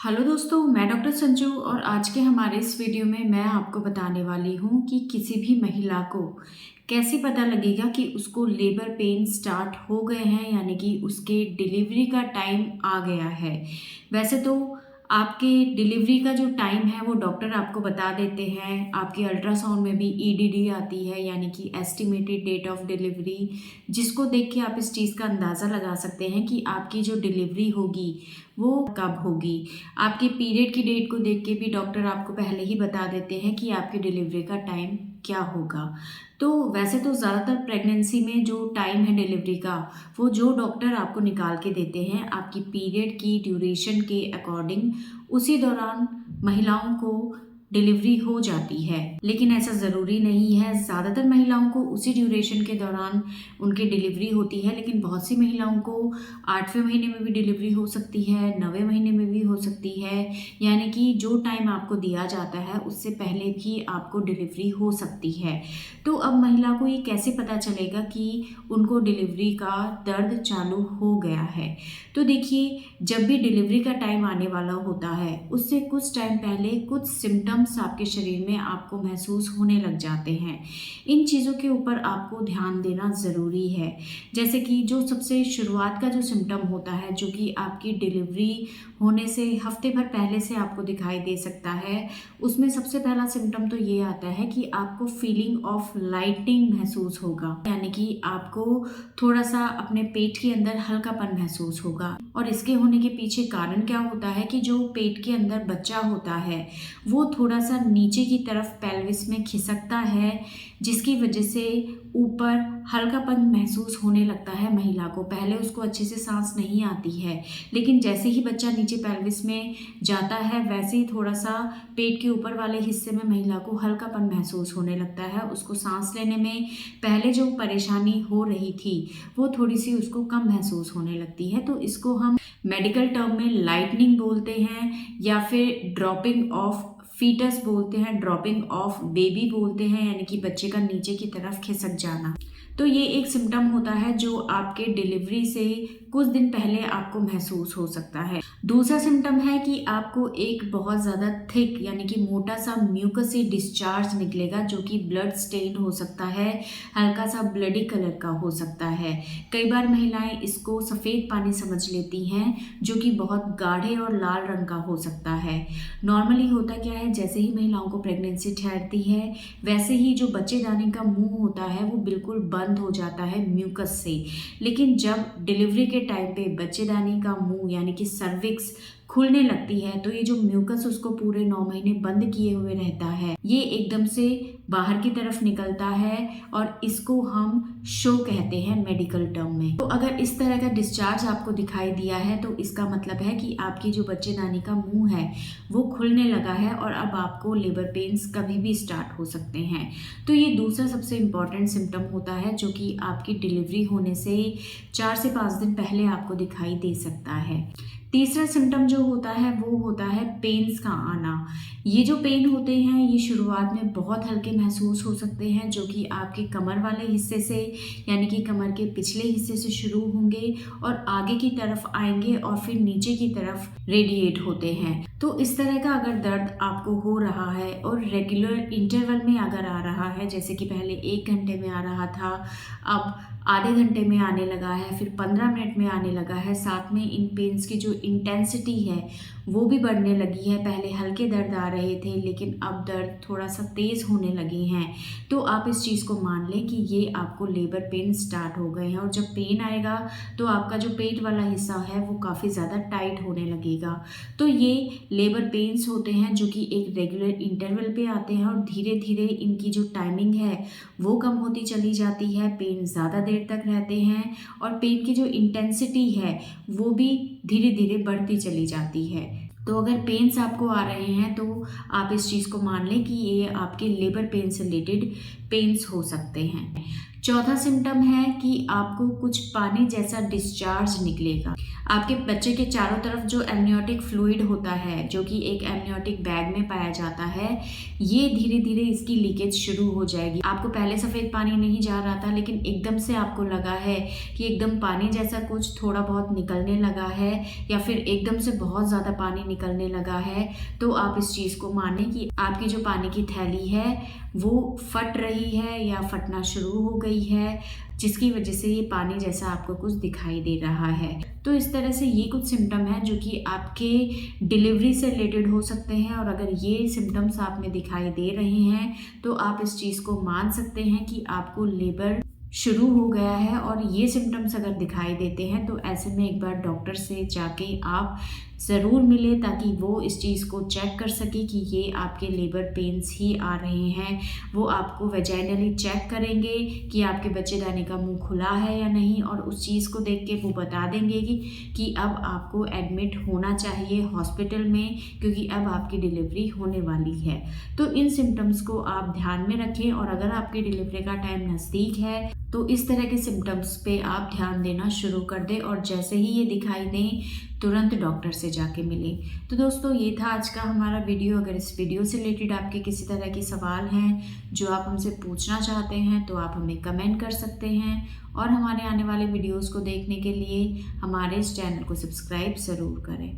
Hello दोस्तों, मैं doctor Sanju और आज के हमारे इस वीडियो में मैं आपको बताने वाली हूँ कि किसी भी महिला को कैसे पता लगेगा कि उसको लेबर पेन स्टार्ट हो गए हैं, यानी कि उसके डिलीवरी का टाइम आ गया है। वैसे तो आपके डिलीवरी का जो टाइम है वो डॉक्टर आपको बता देते हैं। आपके अल्ट्रासाउंड में भी ईडीडी आती है, यानी कि एस्टिमेटेड डेट ऑफ डिलीवरी, जिसको देख के आप इस चीज़ का अंदाज़ा लगा सकते हैं कि आपकी जो डिलीवरी होगी वो कब होगी। आपके पीरियड की डेट को देख के भी डॉक्टर आपको पहले ही बता देते हैं कि आपकी डिलीवरी का टाइम क्या होगा। तो वैसे तो ज़्यादातर प्रेगनेंसी में जो टाइम है डिलीवरी का, वो जो डॉक्टर आपको निकाल के देते हैं आपकी पीरियड की ड्यूरेशन के अकॉर्डिंग, उसी दौरान महिलाओं को डिलीवरी हो जाती है। लेकिन ऐसा ज़रूरी नहीं है, ज़्यादातर महिलाओं को उसी ड्यूरेशन के दौरान उनकी डिलीवरी होती है, लेकिन बहुत सी महिलाओं को 8वें महीने में भी डिलीवरी हो सकती है, 9वें महीने में भी हो सकती है। यानी कि जो टाइम आपको दिया जाता है उससे पहले भी आपको डिलीवरी हो सकती है। तो अब महिला को ये कैसे पता चलेगा कि उनको डिलीवरी का दर्द चालू हो गया है? तो देखिए, जब भी डिलीवरी का टाइम आने वाला होता है उससे कुछ टाइम पहले कुछ सिम्टम्स आपके शरीर में आपको महसूस होने लग जाते हैं। इन चीज़ों के ऊपर आपको ध्यान देना ज़रूरी है। जैसे कि जो सबसे शुरुआत का जो सिम्टम होता है, जो कि आपकी डिलीवरी होने से हफ्ते भर पहले से आपको दिखाई दे सकता है, उसमें सबसे पहला सिम्टम तो ये आता है कि आपको फीलिंग ऑफ लाइटिंग महसूस होगा, यानी कि आपको थोड़ा सा अपने पेट के अंदर हल्कापन महसूस होगा। और इसके होने के पीछे कारण क्या होता है कि जो पेट के अंदर बच्चा होता है वो थोड़ा सा नीचे की तरफ पेल्विस में खिसकता है, जिसकी वजह से ऊपर हल्कापन महसूस होने लगता है महिला को। पहले उसको अच्छे से सांस नहीं आती है, लेकिन जैसे ही बच्चा नीचे पेल्विस में जाता है वैसे ही थोड़ा सा पेट के ऊपर वाले हिस्से में महिला को हल्कापन महसूस होने लगता है। उसको सांस लेने में पहले जो परेशानी हो रही थी वो थोड़ी सी उसको कम महसूस होने लगती है। तो इसको हम मेडिकल टर्म में लाइटनिंग बोलते हैं, या फिर ड्रॉपिंग ऑफ फीटस बोलते हैं, ड्रॉपिंग ऑफ बेबी बोलते हैं, यानी कि बच्चे का नीचे की तरफ खिसक जाना। तो ये एक सिम्टम होता है जो आपके डिलीवरी से कुछ दिन पहले आपको महसूस हो सकता है। दूसरा सिम्टम है कि आपको एक बहुत ज़्यादा थिक, यानी कि मोटा सा म्यूकसी डिस्चार्ज निकलेगा, जो कि ब्लड स्टेन हो सकता है, हल्का सा ब्लडी कलर का हो सकता है। कई बार महिलाएं इसको सफ़ेद पानी समझ लेती हैं, जो कि बहुत गाढ़े और लाल रंग का हो सकता है। नॉर्मली होता क्या है, जैसे ही महिलाओं को प्रेगनेंसी ठहरती है वैसे ही जो बच्चेदानी का मुंह होता है वो बिल्कुल बंद हो जाता है म्यूकस से। लेकिन जब डिलीवरी के टाइम पे बच्चेदानी का मुंह, यानी कि सर्विक्स, खुलने लगती है तो ये जो म्यूकस उसको पूरे 9 महीने बंद किए हुए रहता है, ये एकदम से बाहर की तरफ निकलता है और इसको हम शो कहते हैं मेडिकल टर्म में। तो अगर इस तरह का डिस्चार्ज आपको दिखाई दिया है तो इसका मतलब है कि आपकी जो बच्चेदानी का मुंह है वो खुलने लगा है और अब आपको लेबर पेन्स कभी भी स्टार्ट हो सकते हैं। तो ये दूसरा सबसे इम्पॉर्टेंट सिम्टम होता है, जो कि आपकी डिलीवरी होने से 4 से 5 दिन पहले आपको दिखाई दे सकता है। तीसरा सिम्टम जो होता है वो होता है पेन्स का आना। ये जो पेन होते हैं ये शुरुआत में बहुत हल्के महसूस हो सकते हैं, जो कि आपके कमर वाले हिस्से से, यानी कि कमर के पिछले हिस्से से शुरू होंगे और आगे की तरफ आएंगे और फिर नीचे की तरफ रेडिएट होते हैं। तो इस तरह का अगर दर्द आपको हो रहा है और रेगुलर इंटरवल में अगर आ रहा है, जैसे कि पहले 1 घंटे में आ रहा था, अब आधे घंटे में आने लगा है, फिर 15 मिनट में आने लगा है, साथ में इन पेन्स की जो इंटेंसिटी है वो भी बढ़ने लगी है। पहले हल्के दर्द आ रहे थे लेकिन अब दर्द थोड़ा सा तेज़ होने लगे हैं, तो आप इस चीज़ को मान लें कि ये आपको लेबर पेन स्टार्ट हो गए हैं। और जब पेन आएगा तो आपका जो पेट वाला हिस्सा है वो काफ़ी ज़्यादा टाइट होने लगेगा। तो ये लेबर पेन्स होते हैं जो कि एक रेगुलर इंटरवल पे आते हैं और धीरे धीरे इनकी जो टाइमिंग है वो कम होती चली जाती है, पेन ज़्यादा देर तक रहते हैं और पेन की जो इंटेंसिटी है वो भी धीरे धीरे बढ़ती चली जाती है। तो अगर पेन्स आपको आ रहे हैं तो आप इस चीज़ को मान लें कि ये आपके लेबर पेन से रिलेटेड पेन्स हो सकते हैं। चौथा सिम्टम है कि आपको कुछ पानी जैसा डिस्चार्ज निकलेगा। आपके बच्चे के चारों तरफ जो एमनियोटिक फ्लूइड होता है, जो कि एक एमनियोटिक बैग में पाया जाता है, ये धीरे धीरे इसकी लीकेज शुरू हो जाएगी। आपको पहले सफ़ेद पानी नहीं जा रहा था, लेकिन एकदम से आपको लगा है कि एकदम पानी जैसा कुछ थोड़ा बहुत निकलने लगा है, या फिर एकदम से बहुत ज़्यादा पानी निकलने लगा है, तो आप इस चीज़ को मानें कि आपकी जो पानी की थैली है वो फट रही है या फटना शुरू हो गई है, जिसकी वजह से ये पानी जैसा आपको कुछ दिखाई दे रहा है। तो इस तरह से ये कुछ सिम्टम हैं जो कि आपके डिलीवरी से रिलेटेड हो सकते हैं, और अगर ये सिम्टम्स आप में दिखाई दे रहे हैं तो आप इस चीज़ को मान सकते हैं कि आपको लेबर शुरू हो गया है। और ये सिम्टम्स अगर दिखाई देते हैं तो ऐसे में एक बार डॉक्टर से जाके आप ज़रूर मिले, ताकि वो इस चीज़ को चेक कर सके कि ये आपके लेबर पेन्स ही आ रहे हैं। वो आपको वेजाइनली चेक करेंगे कि आपके बच्चेदानी का मुंह खुला है या नहीं, और उस चीज़ को देख के वो बता देंगे कि अब आपको एडमिट होना चाहिए हॉस्पिटल में, क्योंकि अब आपकी डिलीवरी होने वाली है। तो इन सिम्टम्स को आप ध्यान में रखें, और अगर आपकी डिलीवरी का टाइम नज़दीक है तो इस तरह के सिम्टम्स पे आप ध्यान देना शुरू कर दें, और जैसे ही ये दिखाई दें तुरंत डॉक्टर से जाके मिलें। तो दोस्तों, ये था आज का हमारा वीडियो। अगर इस वीडियो से रिलेटेड आपके किसी तरह के सवाल हैं जो आप हमसे पूछना चाहते हैं तो आप हमें कमेंट कर सकते हैं, और हमारे आने वाले वीडियोज़ को देखने के लिए हमारे इस चैनल को सब्सक्राइब ज़रूर करें।